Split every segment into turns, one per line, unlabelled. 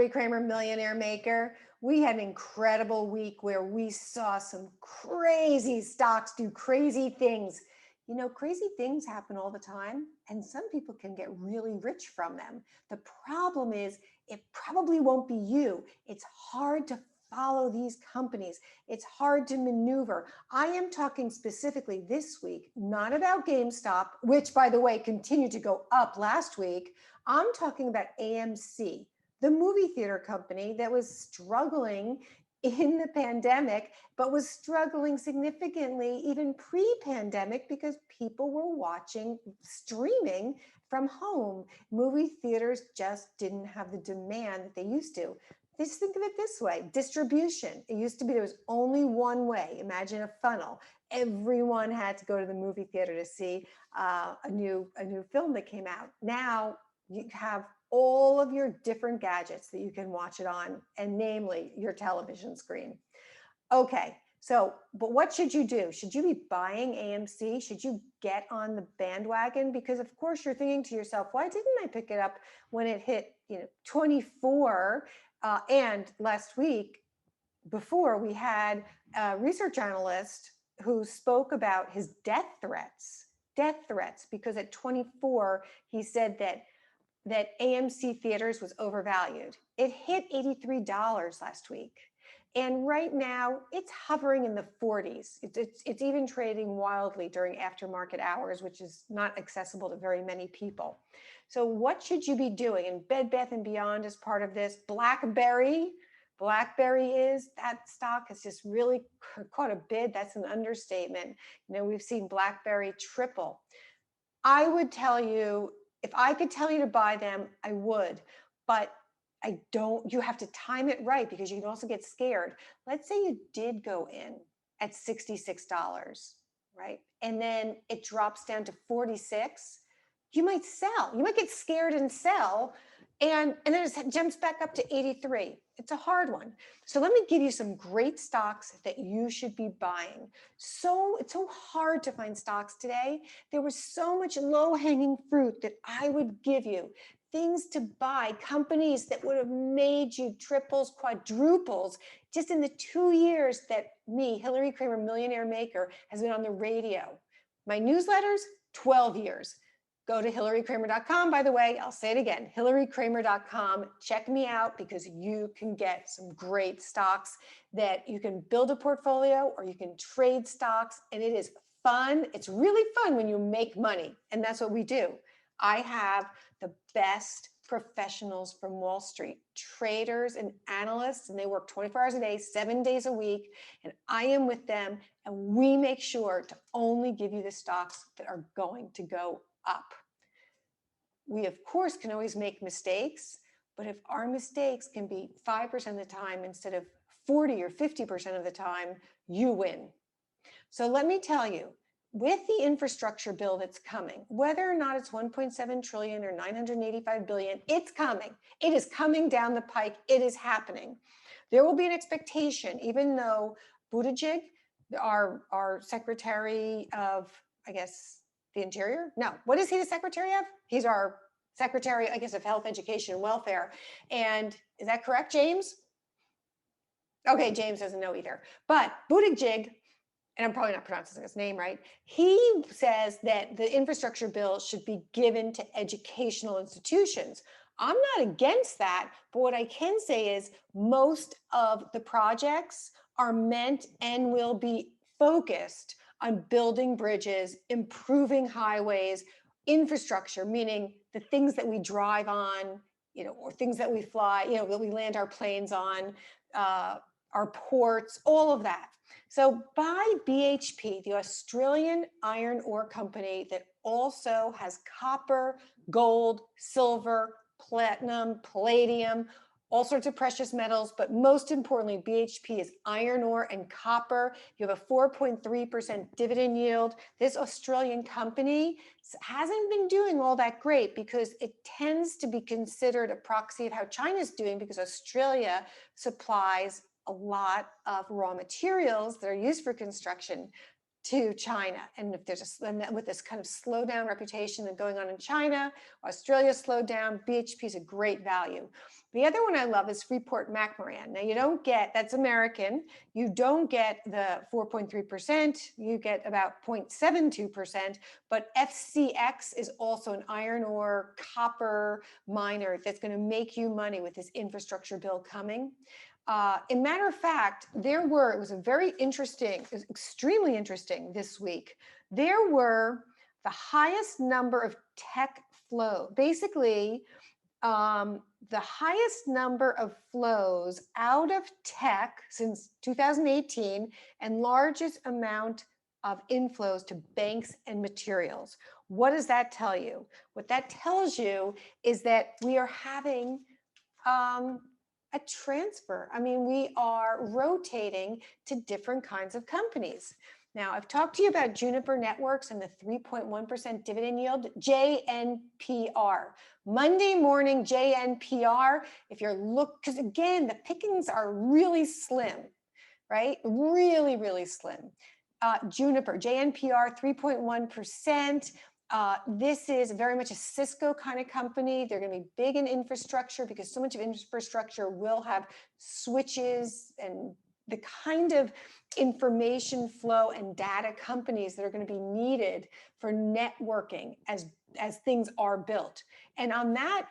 Hilary Kramer, Millionaire Maker. We had an incredible week where we saw some crazy stocks do crazy things. You know, crazy things happen all the time, and some people can get really rich from them. The problem is, it probably won't be you. It's hard to follow these companies. It's hard to maneuver. I am talking specifically this week, not about GameStop, which, by the way, continued to go up last week. I'm talking about AMC, the movie theater company that was struggling in the pandemic, but was struggling significantly even pre-pandemic because people were watching streaming from home. Movie theaters just didn't have the demand that they used to. Just think of it this way: distribution. It used to be there was only one way. Imagine a funnel. Everyone had to go to the movie theater to see a new film that came out. Now you have all of your different gadgets that you can watch it on, and namely your television screen. Okay, so, but what should you do? Should you be buying AMC? Should you get on the bandwagon? Because of course you're thinking to yourself, why didn't I pick it up when it hit 24? And last week, before, we had a research analyst who spoke about his death threats, because at 24, he said that AMC theaters was overvalued. It hit $83 last week. And right now it's hovering in the 40s. It's even trading wildly during aftermarket hours, which is not accessible to very many people. So what should you be doing? And Bed Bath & Beyond is part of this. BlackBerry is, that stock has just really caught a bid. That's an understatement. We've seen BlackBerry triple. I would tell you, if I could tell you to buy them, I would, but I don't. You have to time it right, because you can also get scared. Let's say you did go in at $66, right? And then it drops down to 46. You might sell. You might get scared and sell, and then it jumps back up to 83. It's a hard one. So let me give you some great stocks that you should be buying. So it's so hard to find stocks today. There was so much low-hanging fruit that I would give you. Things to buy, companies that would have made you triples, quadruples, just in the 2 years that me, Hilary Kramer, Millionaire Maker, has been on the radio. My newsletters, 12 years. Go to hilarykramer.com. By the way, I'll say it again, hilarykramer.com. Check me out, because you can get some great stocks that you can build a portfolio, or you can trade stocks, and it is fun. It's really fun when you make money, and that's what we do. I have the best professionals from Wall Street, traders and analysts, and they work 24 hours a day, 7 days a week, and I am with them, and we make sure to only give you the stocks that are going to go up. We, of course, can always make mistakes, but if our mistakes can be 5% of the time instead of 40 or 50% of the time, you win. So let me tell you, with the infrastructure bill that's coming, whether or not it's 1.7 trillion or 985 billion, it's coming. It is coming down the pike. It is happening. There will be an expectation, even though Buttigieg, our Secretary of, I guess, the Interior? No, what is he the Secretary of? He's our Secretary, I guess, of Health, Education, and Welfare. And is that correct, James? Okay, James doesn't know either. But Buttigieg, and I'm probably not pronouncing his name right, he says that the infrastructure bill should be given to educational institutions. I'm not against that, but what I can say is most of the projects are meant and will be focused on building bridges, improving highways, infrastructure, meaning the things that we drive on, or things that we fly, that we land our planes on, our ports, all of that. So buy BHP, the Australian iron ore company that also has copper, gold, silver, platinum, palladium, all sorts of precious metals, but most importantly, BHP is iron ore and copper. You have a 4.3% dividend yield. This Australian company hasn't been doing all that great because it tends to be considered a proxy of how China's doing, because Australia supplies a lot of raw materials that are used for construction to China. And if there's with this kind of slowdown reputation and going on in China, Australia slowed down, BHP is a great value. The other one I love is Freeport McMoran. Now you don't get, that's American, you don't get the 4.3%, you get about 0.72%, but FCX is also an iron ore copper miner that's going to make you money with this infrastructure bill coming. In matter of fact, it was a very interesting, it was extremely interesting this week. There were the highest number of tech flow, basically the highest number of flows out of tech since 2018 and largest amount of inflows to banks and materials. What does that tell you? What that tells you is that we are having a transfer. I mean, we are rotating to different kinds of companies. Now, I've talked to you about Juniper Networks and the 3.1% dividend yield, JNPR. Monday morning JNPR, if you're because again, the pickings are really slim, right? Really, really slim. Juniper, JNPR, 3.1%. This is very much a Cisco kind of company. They're going to be big in infrastructure because so much of infrastructure will have switches and the kind of information flow and data companies that are going to be needed for networking as things are built. And on that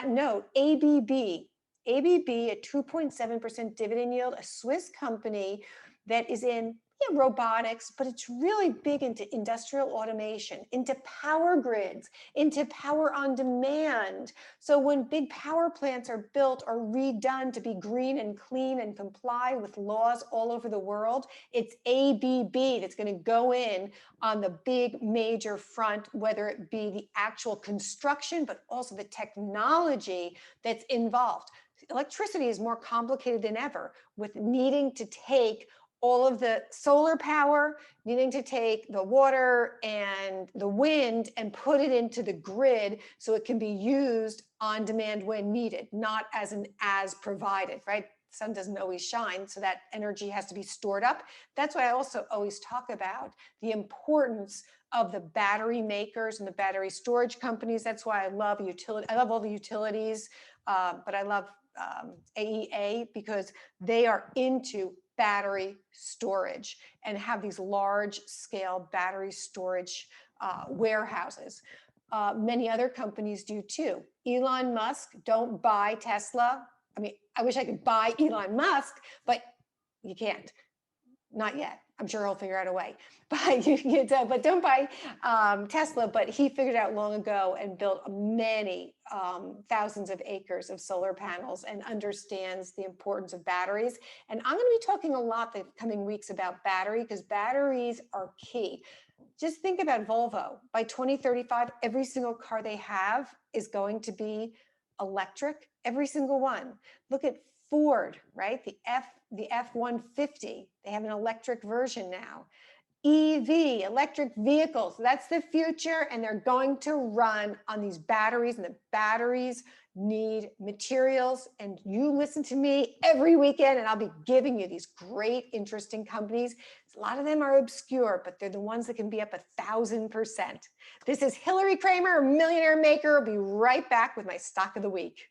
note, ABB, a 2.7% dividend yield, a Swiss company that is in robotics, but it's really big into industrial automation, into power grids, into power on demand. So when big power plants are built or redone to be green and clean and comply with laws all over the world, it's ABB that's going to go in on the big major front, whether it be the actual construction, but also the technology that's involved. Electricity is more complicated than ever with needing to take all of the solar power, needing to take the water and the wind and put it into the grid so it can be used on demand when needed, not as provided, right? The sun doesn't always shine, so that energy has to be stored up. That's why I also always talk about the importance of the battery makers and the battery storage companies. That's why I love utility. I love all the utilities, but I love AEA because they are into battery storage and have these large scale battery storage warehouses. Many other companies do too. Elon Musk, don't buy Tesla. I mean, I wish I could buy Elon Musk, but you can't. Not yet. I'm sure he'll figure out a way. But don't buy Tesla. But he figured out long ago and built many thousands of acres of solar panels and understands the importance of batteries. And I'm going to be talking a lot the coming weeks about battery because batteries are key. Just think about Volvo. By 2035, every single car they have is going to be electric. Every single one. Look at Ford, right? The F-150, they have an electric version now. EV, electric vehicles, that's the future, and they're going to run on these batteries, and the batteries need materials. And you listen to me every weekend, and I'll be giving you these great, interesting companies. A lot of them are obscure, but they're the ones that can be up 1,000%. This is Hilary Kramer, Millionaire Maker. I'll be right back with my stock of the week.